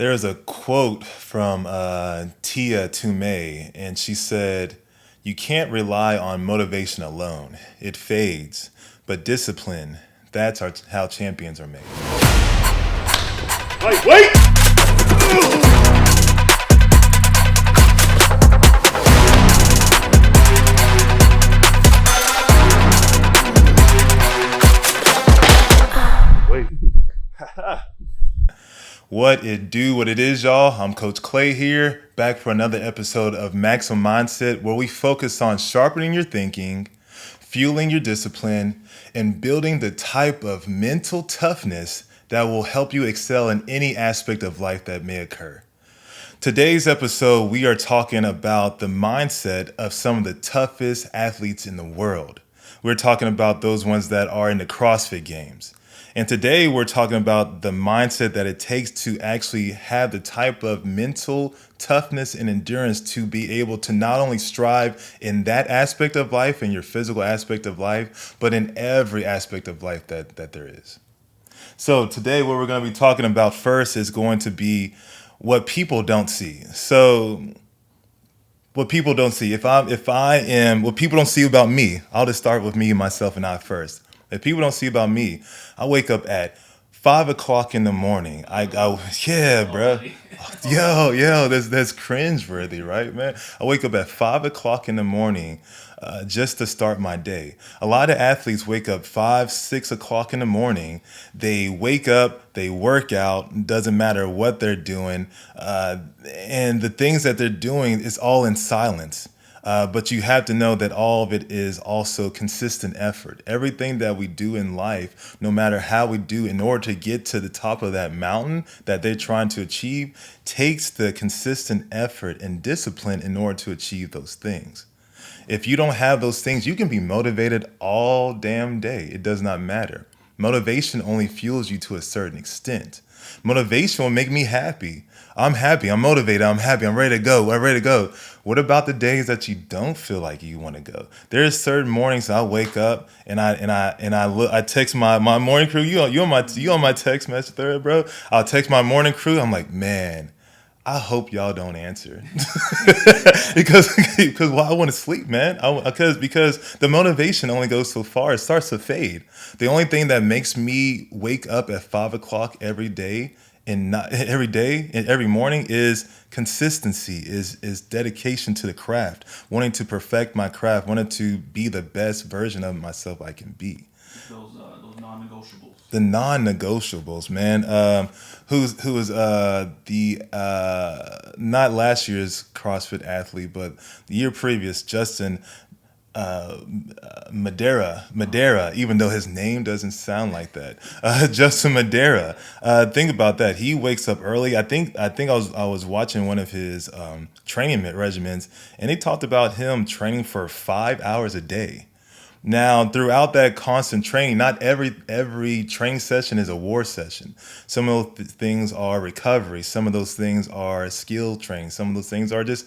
There's a quote from Tia Toomey, and she said, "You can't rely on motivation alone. It fades, but discipline, that's how champions are made." Wait, wait! Wait. What it do, what it is, y'all. I'm Coach Clay here, back for another episode of Maximum Mindset, where we focus on sharpening your thinking, fueling your discipline, and building the type of mental toughness that will help you excel in any aspect of life that may occur. Today's episode, we are talking about the mindset of some of the toughest athletes in the world. We're talking about those ones that are in the CrossFit Games. And today we're talking about the mindset that it takes to actually have the type of mental toughness and endurance to be able to not only strive in that aspect of life, in your physical aspect of life, but in every aspect of life that there is. So today what we're going to be talking about first is going to be what people don't see. So what people don't see. If I am what people don't see about me, I'll just start with me, myself, and I first. If people don't see about me, I wake up at 5 o'clock in the morning. Yeah, bro. Yo, that's cringeworthy, right, man? I wake up at 5 o'clock in the morning just to start my day. A lot of athletes wake up 5, 6 o'clock in the morning. They wake up, they work out. Doesn't matter what they're doing, and the things that they're doing is all in silence. But you have to know that all of it is also consistent effort. Everything that we do in life, no matter how we do, in order to get to the top of that mountain that they're trying to achieve, takes the consistent effort and discipline in order to achieve those things. If you don't have those things, you can be motivated all damn day. It does not matter. Motivation only fuels you to a certain extent. Motivation will make me happy. I'm happy. I'm motivated. I'm happy. I'm ready to go. I'm ready to go. What about the days that you don't feel like you want to go? There's certain mornings I wake up and I look. I text my morning crew. You on my text message thread, bro. I'll text my morning crew. I'm like, man, I hope y'all don't answer because well, I want to sleep, man. Because the motivation only goes so far. It starts to fade. The only thing that makes me wake up at 5 o'clock every day and not every day and every morning is consistency, is dedication to the craft, wanting to perfect my craft, wanting to be the best version of myself I can be. Those non-negotiables. The non-negotiables, man. Who was the not last year's CrossFit athlete, but the year previous, Justin Madera, even though his name doesn't sound like that. Justin Madera. Think about that. He wakes up early. I was watching one of his training regimens, and he talked about him training for 5 hours a day. Now, throughout that constant training, not every training session is a war session. Some of those things are recovery. Some of those things are skill training. Some of those things are just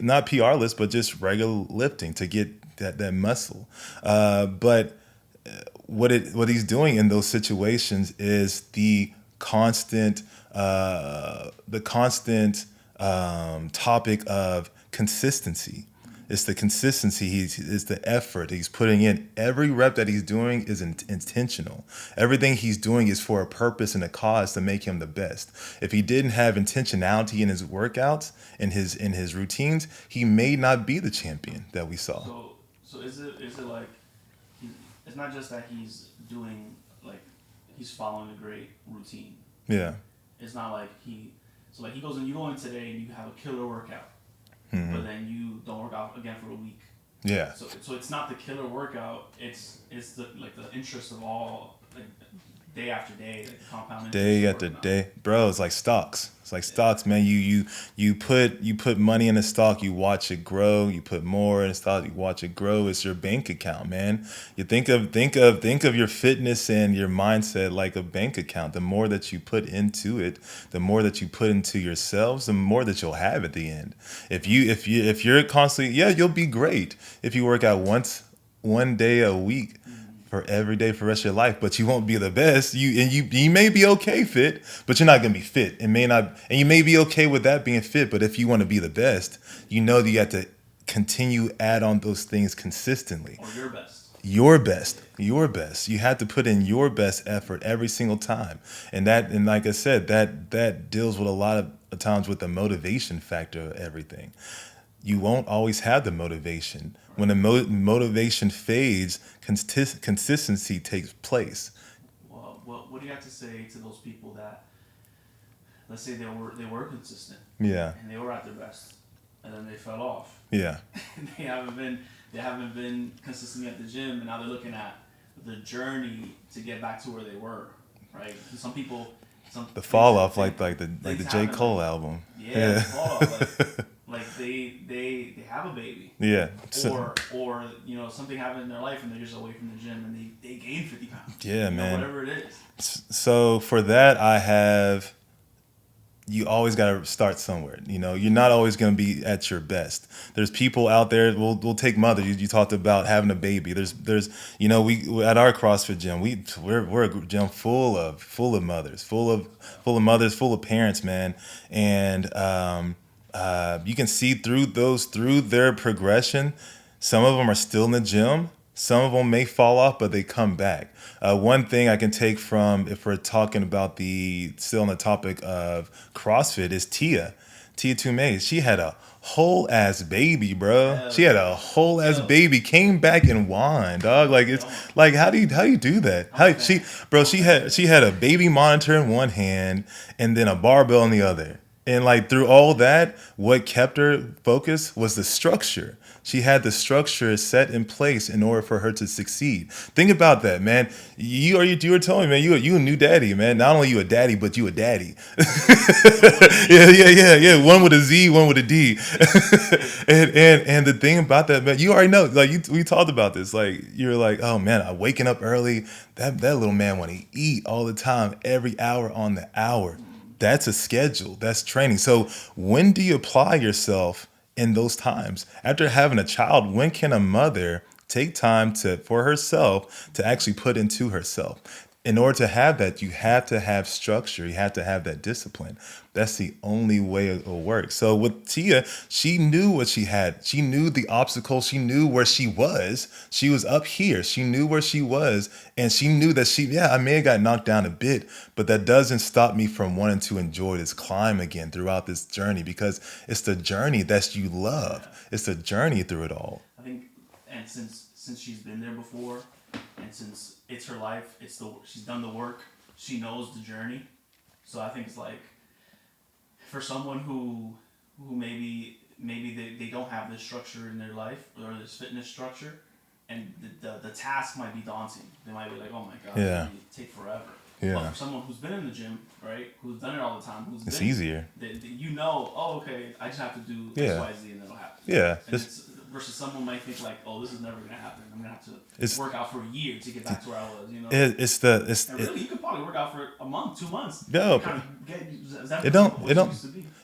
not PR list, but just regular lifting to get that muscle. But what he's doing in those situations is the constant topic of consistency. It's the consistency. It's the effort he's putting in. Every rep that he's doing is intentional. Everything he's doing is for a purpose and a cause to make him the best. If he didn't have intentionality in his workouts, in his routines, he may not be the champion that we saw. So is it like it's not just that he's doing like he's following a great routine. Yeah. It's not like he goes and you go in today and you have a killer workout, but then you don't work out again for a week. Yeah. So it's not the killer workout. It's the the interest of all like day after day, like compound interest. Day after day, bro. It's like stocks. It's like stocks, man. You put money in a stock, you watch it grow. You put more in a stock, you watch it grow. It's your bank account, man. You think of your fitness and your mindset like a bank account. The more that you put into it, the more that you put into yourselves, the more that you'll have at the end. If you're constantly, yeah, you'll be great if you work out one day a week for every day for the rest of your life, but you won't be the best. You may be okay fit, but you're not gonna be fit. It may not, and you may be okay with that being fit, but if you want to be the best, you know that you have to continue add on those things consistently. Or your best. Your best. You have to put in your best effort every single time, and like I said, that deals with a lot of times with the motivation factor of everything. You won't always have the motivation. When the motivation fades, consistency takes place. Well, what do you have to say to those people that, let's say they were consistent Yeah, and they were at their best, and then they fell off. yeah. They haven't been consistently at the gym, and now they're looking at the journey to get back to where they were, right? And some people, The fall off, things like the things J. happen, Cole album. yeah, the fall off, like they have a baby, Yeah. or something happened in their life and they're just away from the gym and they gain 50 pounds. Yeah, man. Whatever it is. So for that, you always got to start somewhere. You're not always going to be at your best. There's people out there. We'll take mother. You talked about having a baby. There's we at our CrossFit gym. We're a gym full of mothers, full of parents, man. And you can see through their progression. Some of them are still in the gym. Some of them may fall off, but they come back. One thing I can take from, if we're talking about still on the topic of CrossFit, is Tia Tumay. She had a whole ass baby, bro. Yeah. She had a whole ass baby, came back and won, dog. Like, it's like, how do you do that? She had a baby monitor in one hand and then a barbell in the other. And like through all that, what kept her focused was the structure. She had the structure set in place in order for her to succeed. Think about that, man. You were telling me, man, you a new daddy, man. Not only you a daddy, but you a daddy. Yeah. One with a Z, one with a D. and the thing about that, man, you already know. Like we talked about this. Like you're like, oh man, I'm waking up early. That little man want to eat all the time, every hour on the hour. That's a schedule. That's training. So when do you apply yourself in those times? After having a child, when can a mother take time for herself to actually put into herself? In order to have that, you have to have structure. You have to have that discipline. That's the only way it will work. So with Tia, she knew what she had. She knew the obstacles. She knew where she was. She was up here. She knew where she was. And she knew that I may have got knocked down a bit, but that doesn't stop me from wanting to enjoy this climb again throughout this journey, because it's the journey that you love. It's the journey through it all. I think, and since she's been there before, and since it's her life, she's done the work, she knows the journey. So I think it's like, for someone who maybe they don't have this structure in their life, or this fitness structure, and the task might be daunting. They might be like, oh my god, Yeah. it's gonna take forever. Yeah. But for someone who's been in the gym, right, who's done it all the time, It's easier. Oh, okay, I just have to do Yeah. X, Y, Z, and it'll happen. Yeah. And versus someone might think like, oh, this is never gonna happen. I'm gonna have to work out for a year to get back to where I was. And really, you could probably work out for a month, 2 months. No, kind of get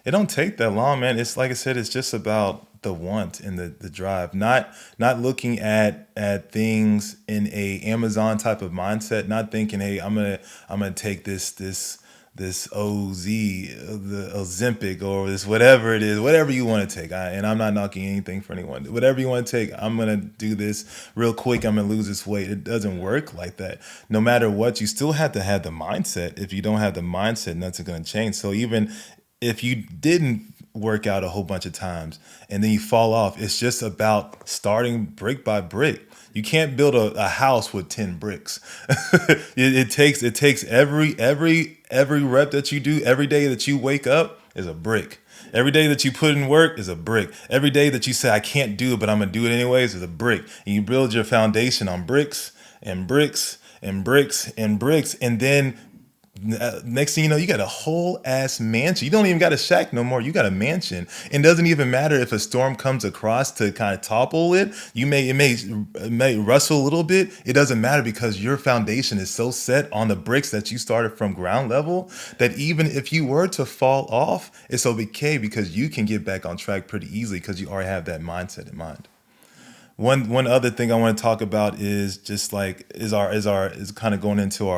it don't take that long, man. It's like I said, it's just about the want and the drive, not looking at things in a Amazon type of mindset, not thinking, hey, I'm gonna take this OZ, the Ozempic, or this whatever it is, whatever you want to take. And I'm not knocking anything for anyone. Whatever you want to take, I'm going to do this real quick. I'm going to lose this weight. It doesn't work like that. No matter what, you still have to have the mindset. If you don't have the mindset, nothing's going to change. So even if you didn't work out a whole bunch of times and then you fall off, it's just about starting brick by brick. You can't build a house with 10 bricks. it takes every rep that you do, every day that you wake up is a brick. Every day that you put in work is a brick. Every day that you say, I can't do it, but I'm going to do it anyways, is a brick. And you build your foundation on bricks and bricks and bricks and bricks. And then next thing you know, you got a whole ass mansion. You don't even got a shack no more. You got a mansion. And it doesn't even matter if a storm comes across to kind of topple it. It may rustle a little bit. It doesn't matter, because your foundation is so set on the bricks that you started from ground level that even if you were to fall off, it's okay, because you can get back on track pretty easily because you already have that mindset in mind. one other thing I want to talk about is just like is kind of going into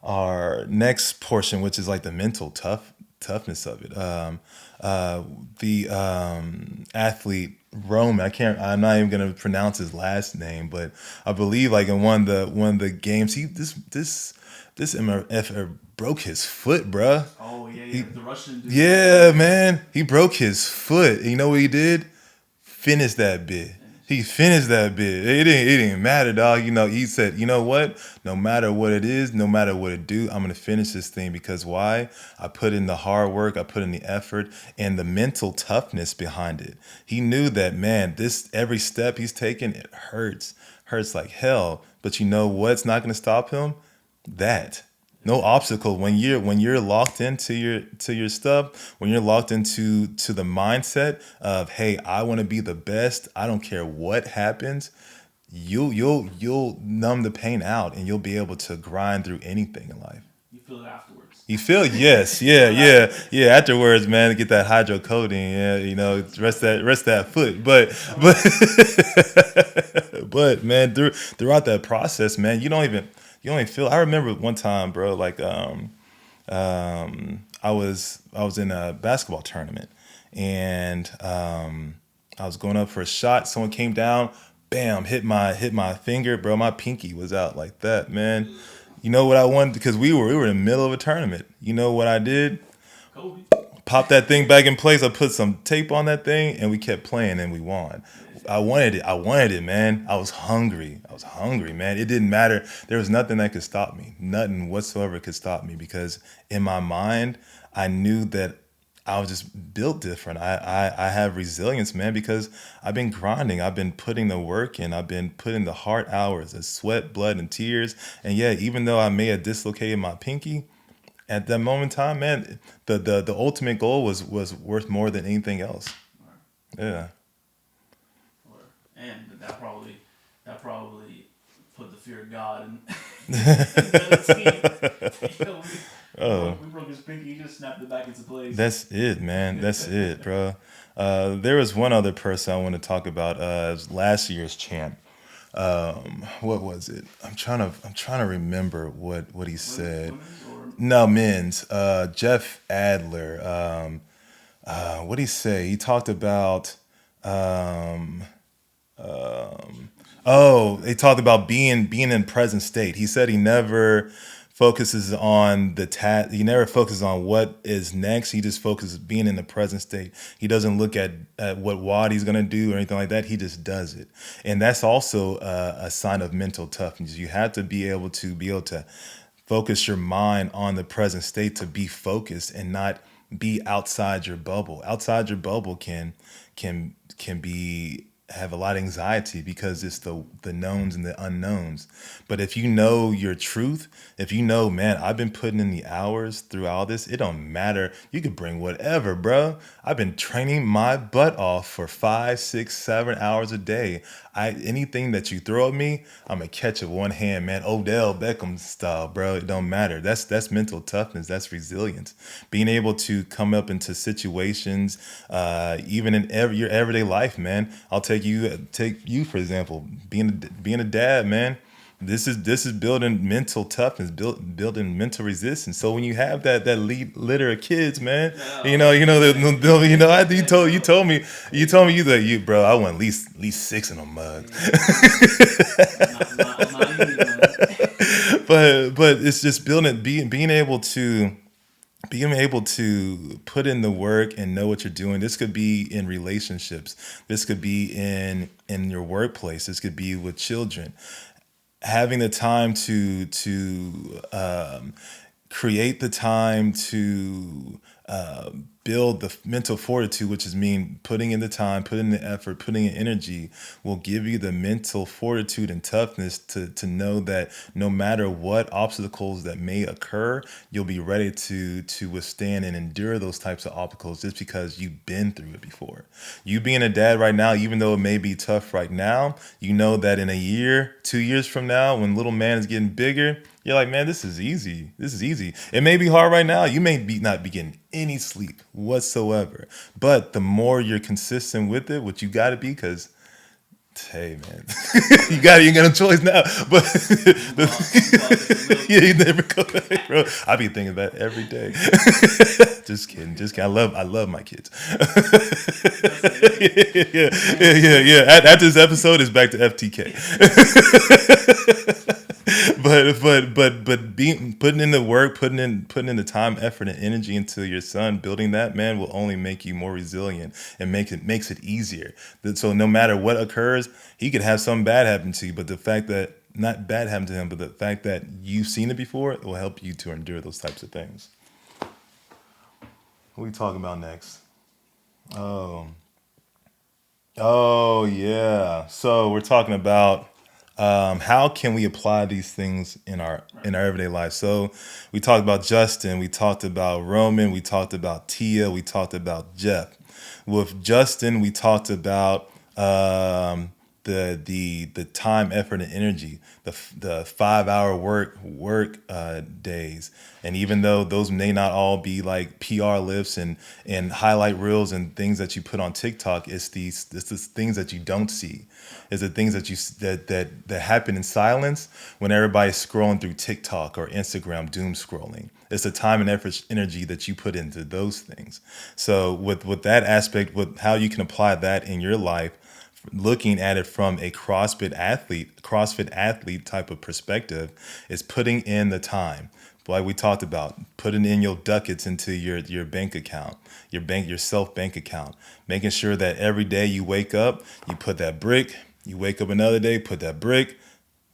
our next portion, which is like the mental toughness of it. The athlete Roman, I'm not even gonna pronounce his last name, but I believe like in one of the games, this MF broke his foot, bruh. Oh yeah, yeah, He, the Russian dude. yeah, man, he broke his foot. And you know what he did? Finish that bit. He finished that bit. It didn't matter, dog. You know, he said, you know what? No matter what it is, no matter what it do, I'm gonna finish this thing because why? I put in the hard work, I put in the effort, and the mental toughness behind it. He knew that man, this every step he's taking, it hurts like hell. But you know what's not gonna stop him? That no obstacle when you're locked into your stuff, when you're locked into the mindset of hey, I want to be the best, I don't care what happens, you'll numb the pain out and you'll be able to grind through anything in life. You feel it afterwards. You feel yes, You yeah, feel it yeah, afterwards. yeah. Afterwards, man, get that hydrocodone, yeah, you know, rest that foot. Uh, But man, throughout that process, man, you don't even feel. I remember one time, bro, like I was in a basketball tournament, and I was going up for a shot. Someone came down, bam, hit my finger, bro. My pinky was out like that, man. You know what I wanted because we were in the middle of a tournament. You know what I did? Kobe. Pop that thing back in place. I put some tape on that thing, and we kept playing, and we won. I wanted it. I wanted it, man. I was hungry. I was hungry, man. It didn't matter. There was nothing that could stop me. Nothing whatsoever could stop me because in my mind, I knew that I was just built different. I have resilience, man, because I've been grinding. I've been putting the work in. I've been putting the hard hours, the sweat, blood, and tears. And yeah, even though I may have dislocated my pinky, at that moment in time, man, the ultimate goal was worth more than anything else. Or, Yeah. or, and that probably put the fear of God in, in the team. You know, Oh, we broke his pinky. He just snapped it back into place. that's it, man. That's it, bro. There was one other person I want to talk about. It was last year's champ. What was it? I'm trying to remember what he said. Women's or No, men's. Jeff Adler. What did he say? He talked about. Um, Oh, they talked about being in present state. He said he never focuses on the he never focuses on what is next. He just focuses being in the present state. He doesn't look at what Wad he's gonna do or anything like that. He just does it, and that's also a sign of mental toughness. You have to be able to focus your mind on the present state to be focused and not be outside your bubble. Outside your bubble can be have a lot of anxiety because it's the knowns and the unknowns. But if you know your truth, if you know, man, I've been putting in the hours through all this, it don't matter. You could bring whatever, bro. I've been training my butt off for 5, 6, 7 hours a day. Anything that you throw at me, I'm gonna catch it with one hand, man. Odell Beckham style, bro. It don't matter. That's mental toughness. That's resilience. Being able to come up into situations, even in your everyday life, man. I'll take you for example. Being a dad, man. This is building mental toughness, building mental resistance. So when you have that lead litter of kids, man, yeah, you told me you bro, I want at least six of them mugs. yeah. Not easy, man. But it's just being able to put in the work and know what you're doing. This could be in relationships. This could be in your workplace. This could be with children. Having the time to create the time to build the mental fortitude, which is mean putting in the time, putting in the effort, putting in energy, will give you the mental fortitude and toughness to know that no matter what obstacles that may occur, you'll be ready to withstand and endure those types of obstacles just because you've been through it before. You being a dad right now, even though it may be tough right now, you know that in a year, 2 years from now, when little man is getting bigger, you're like, man, this is easy. This is easy. It may be hard right now. You may be not be getting any sleep whatsoever. But the more you're consistent with it, what you got to be, because hey man, you got a choice now. But I'm go out there for milk. yeah, you never go back, bro. I be thinking about it every day. Just kidding, just kidding. I love my kids. That's it. Yeah. After this episode, it's back to FTK. But being putting in the work, putting in the time, effort, and energy into your son, building that, man, will only make you more resilient and makes it easier. So no matter what occurs, he could have something bad happen to you, but the fact that not bad happen to him, but the fact that you've seen it before, it will help you to endure those types of things. What are we talking about next? Oh, oh yeah. So we're talking about how can we apply these things in our Right. everyday life. So we talked about Justin, we talked about Roman, we talked about Tia, we talked about Jeff. With Justin, we talked about the time, effort, and energy, the 5 hour work days, and even though those may not all be like PR lifts and highlight reels and things that you put on TikTok, it's the things that you don't see, is the things that that happen in silence when everybody's scrolling through TikTok or Instagram, doom scrolling. It's the time and effort, energy that you put into those things. So with that aspect, with how you can apply that in your life, looking at it from a CrossFit athlete type of perspective, is putting in the time. Like we talked about, putting in your ducats into your bank account, your self bank account, making sure that every day you wake up, you put that brick, you wake up another day, put that brick,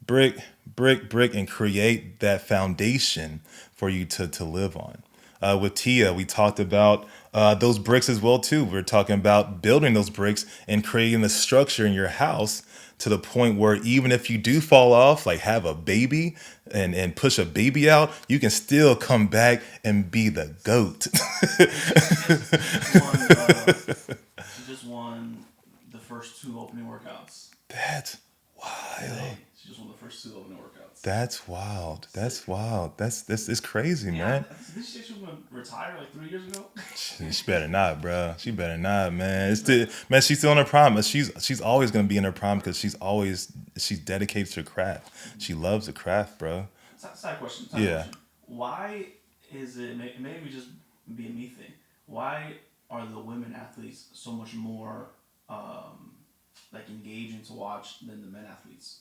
brick, and create that foundation for you to live on. With Tia, we talked about those bricks as well too. We're talking about building those bricks and creating the structure in your house to the point where even if you do fall off, like have a baby and push a baby out, you can still come back and be the goat. She just won. She just won the first two opening workouts That's wild. today. She just won the first two opening workouts. That's wild. Sick. That's wild. That's it's crazy, Yeah, man. did she say she was gonna retire like 3 years ago? She better not, bro. She better not, man. Man. She's still in her prime. But she's always gonna be in her prime because she's dedicated to her craft. She loves the craft, bro. Side question. Yeah. Why is it? Maybe just be a me thing. Why are the women athletes so much more like engaging to watch than the men athletes?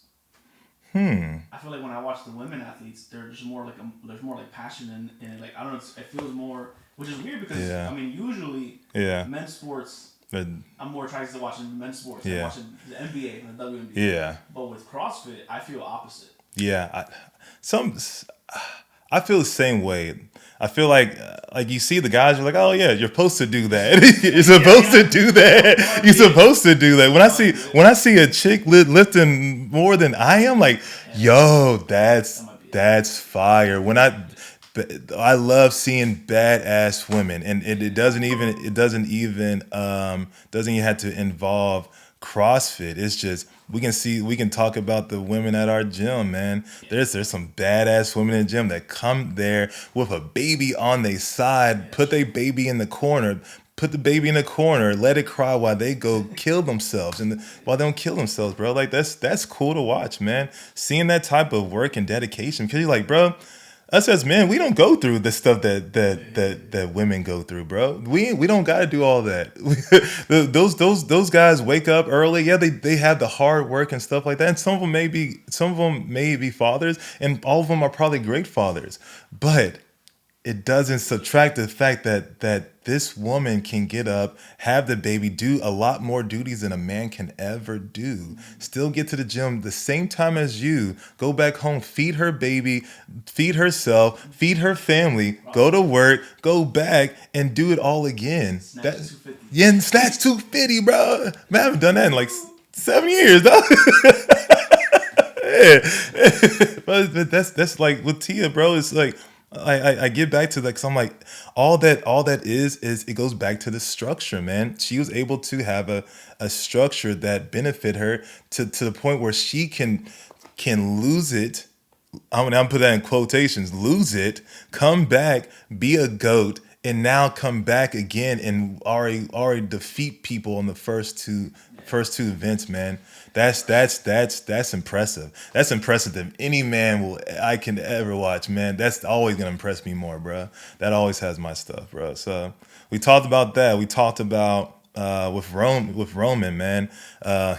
I feel like when I watch the women athletes, they're just more like there's more like passion in it. Like I don't know, it feels more, which is weird because Yeah. I mean usually Yeah. men's sports But I'm more attracted to watching men's sports than Yeah. watching the NBA and the WNBA. yeah. But with CrossFit, I feel opposite. Yeah. I feel the same way. I feel like you see the guys, you're like, oh yeah, you're supposed to do that. You're supposed to do that. You're supposed to do that. When I see a chick lifting more than I am, like, yo, That might be it. that's fire. I love seeing badass women, and it doesn't even have to involve CrossFit. It's just we can talk about the women at our gym, man. There's some badass women in the gym that come there with a baby on their side, put their baby in the corner. Put the baby in the corner, let it cry while they go kill themselves, and while they don't kill themselves, bro. Like that's cool to watch, man. Seeing that type of work and dedication, because you're like, bro, us as men, we don't go through the stuff that women go through, bro. We don't got to do all that. Those guys wake up early. Yeah, they have the hard work and stuff like that. And some of them may be fathers, and all of them are probably great fathers. But it doesn't subtract the fact that this woman can get up, have the baby, do a lot more duties than a man can ever do. Still get to the gym the same time as you, go back home, feed her baby, feed herself, feed her family, go to work, go back and do it all again. Snatch 250. Yeah, and snatch 250, bro. Man, I haven't done that in like 7 years, dog. Yeah. But that's like with Tia, bro. It's like I get back to like, 'cause I'm like, all that is it goes back to the structure, man. She was able to have a structure that benefit her to the point where she can lose it. I'm put that in quotations, lose it, come back, be a goat, and now come back again and already defeat people in the first two events, man. That's impressive. That's impressive that any man will I can ever watch, man. That's always gonna impress me more, bro. That always has my stuff, bro. So we talked about that. We talked about with Roman, man,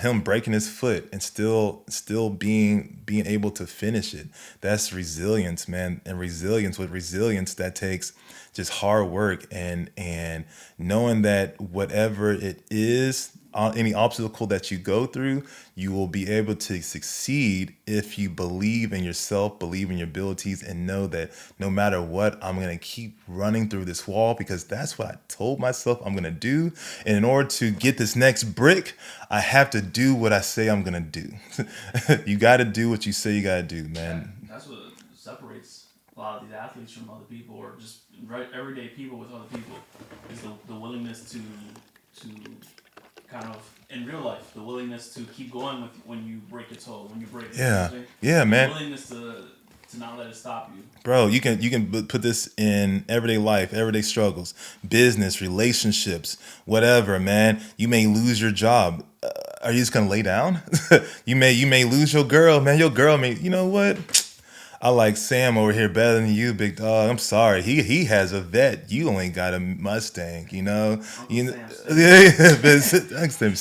him breaking his foot and still being able to finish it. That's resilience, man. And resilience that takes just hard work and knowing that whatever it is, any obstacle that you go through, you will be able to succeed if you believe in yourself, believe in your abilities, and know that no matter what, I'm going to keep running through this wall because that's what I told myself I'm going to do. And in order to get this next brick, I have to do what I say I'm going to do. You got to do what you say you got to do, man. That's what separates a lot of these athletes from other people, or just everyday people with other people, is the willingness to kind of in real life, the willingness to keep going with when you break your toe, when you break it. Yeah. You know, Yeah, man. the willingness to not let it stop you. Bro, you can put this in everyday life, everyday struggles, business, relationships, whatever, man. You may lose your job. Are you just gonna lay down? You may lose your girl, man. Your girl may. You know what? I like Sam over here better than you, big dog. I'm sorry. He has a vet. You only got a Mustang, you know. Uncle You know, Sam, yeah, but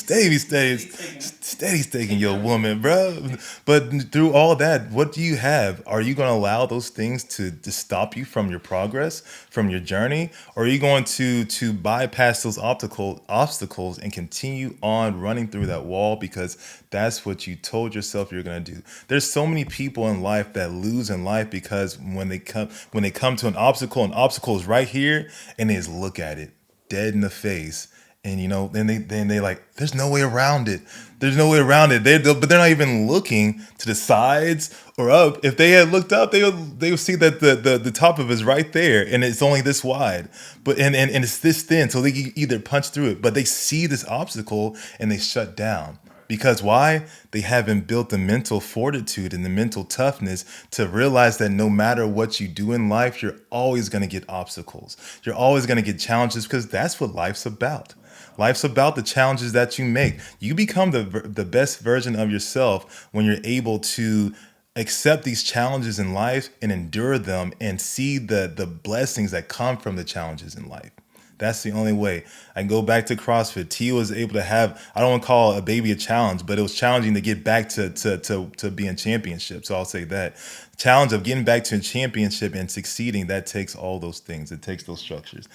taking steady taking your woman, bro. But through all that, what do you have? Are you going to allow those things to stop you from your progress, from your journey, or are you going to bypass those obstacles and continue on running through that wall because that's what you told yourself you're going to do? There's so many people in life that lose in life because when they come to an obstacle is right here, and they just look at it dead in the face. And then they like, there's no way around it. There's no way around it. But they're not even looking to the sides or up. If they had looked up, they would see that the top of it is right there, and it's only this wide. But and it's this thin, so they can either punch through it. But they see this obstacle and they shut down. Because why? They haven't built the mental fortitude and the mental toughness to realize that no matter what you do in life, you're always going to get obstacles. You're always going to get challenges because that's what life's about. Life's about the challenges that you make. You become the best version of yourself when you're able to accept these challenges in life and endure them and see the blessings that come from the challenges in life. That's the only way. I can go back to CrossFit. T was able to have, I don't want to call a baby a challenge, but it was challenging to get back to being championship. So I'll say that. Challenge of getting back to a championship and succeeding, that takes all those things. It takes those structures.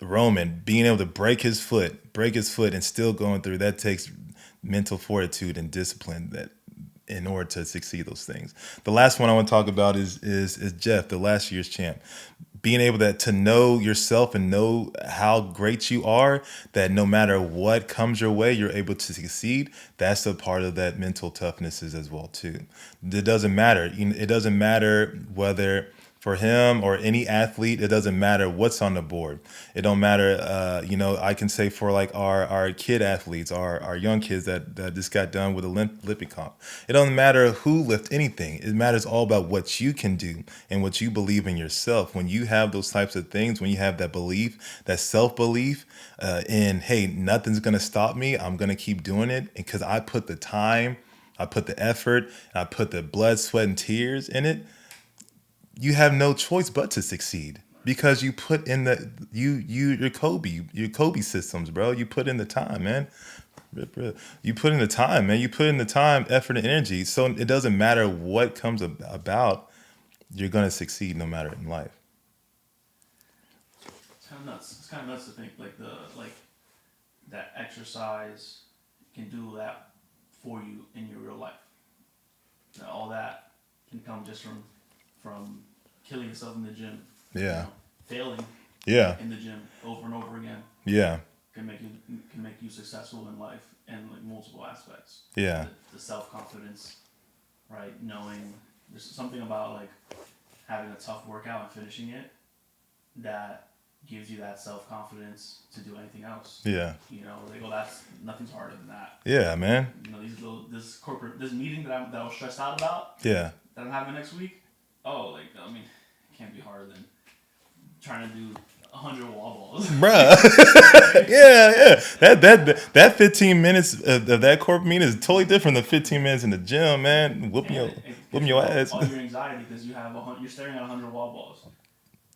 Roman, being able to break his foot and still going through, that takes mental fortitude and discipline that in order to succeed those things. The last one I want to talk about is Jeff, the last year's champ. Being able to know yourself and know how great you are, that no matter what comes your way, you're able to succeed. That's a part of that mental toughness as well too. It doesn't matter. It doesn't matter whether for him or any athlete, it doesn't matter what's on the board. It don't matter. I can say for like our kid athletes, our young kids that just got done with Olympic comp. It doesn't matter who lift anything. It matters all about what you can do and what you believe in yourself. When you have those types of things, when you have that belief, that self belief, in hey, nothing's gonna stop me. I'm gonna keep doing it because I put the time, I put the effort, and I put the blood, sweat, and tears in it. You have no choice but to succeed because you put in your Kobe systems, bro. You put in the time, man. You put in the time, man. You put in the time, effort, and energy. So it doesn't matter what comes about. You're gonna succeed no matter in life. It's kind of nuts. It's kind of nuts to think like that exercise can do that for you in your real life. That all that can come just from killing yourself in the gym. Yeah. Failing Yeah. in the gym over and over again Yeah. can make you successful in life in like multiple aspects. Yeah. The self confidence, right? Knowing there's something about like having a tough workout and finishing it that gives you that self confidence to do anything else. Yeah. They go, that's nothing's harder than that. Yeah, man. This meeting that I was stressed out about. Yeah. That I'm having next week. Oh, it can't be harder than trying to do 100 wall balls. Bruh. Yeah. That 15 minutes of that corporate meeting is totally different than 15 minutes in the gym, man. Whooping your ass. All your anxiety because you're staring at 100 wall balls.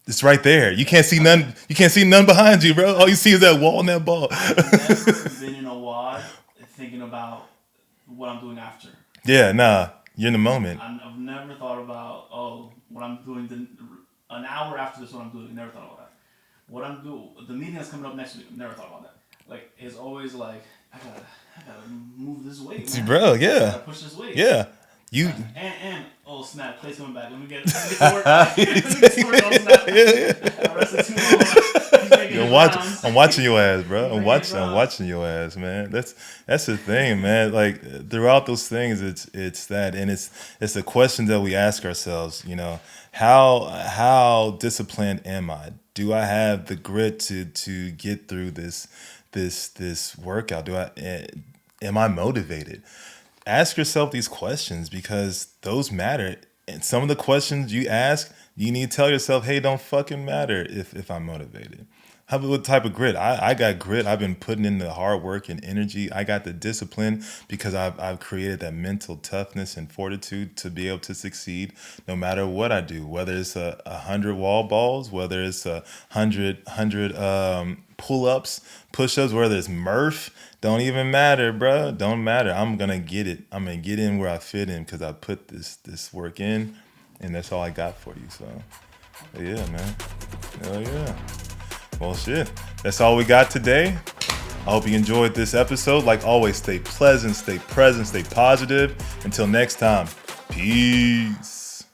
It's right there. You can't see none. You can't see none behind you, bro. All you see is that wall and that ball. I've never been in a WOD thinking about what I'm doing after. Yeah, nah. You're in the moment. I've never thought about what I'm doing an hour after this. What I'm doing. Never thought about that. What I'm doing. The meeting that's coming up next week. Never thought about that. Like it's always like I gotta move this weight, man. Bro. Yeah. I gotta push this weight. Yeah. And oh snap, Clay's coming back. Let me get to work. Let me get to work on snap. I rested too long. He's making his rounds. I'm watching your ass, bro. I'm watching your ass, man. That's the thing, man. Like throughout those things, it's that, and it's the question that we ask ourselves. You know, how disciplined am I? Do I have the grit to get through this workout? Am I motivated? Ask yourself these questions because those matter. And some of the questions you ask, you need to tell yourself, hey, don't fucking matter if I'm motivated. What type of grit? I got grit. I've been putting in the hard work and energy. I got the discipline because I've created that mental toughness and fortitude to be able to succeed no matter what I do. Whether it's 100 wall balls, whether it's 100 pull-ups, push-ups, whether it's Murph, don't even matter, bro. Don't matter. I'm gonna get it. I'm gonna get in where I fit in because I put this work in, and that's all I got for you. So, yeah, man. Hell yeah. Well, shit. That's all we got today. I hope you enjoyed this episode. Like always, stay pleasant, stay present, stay positive. Until next time, peace.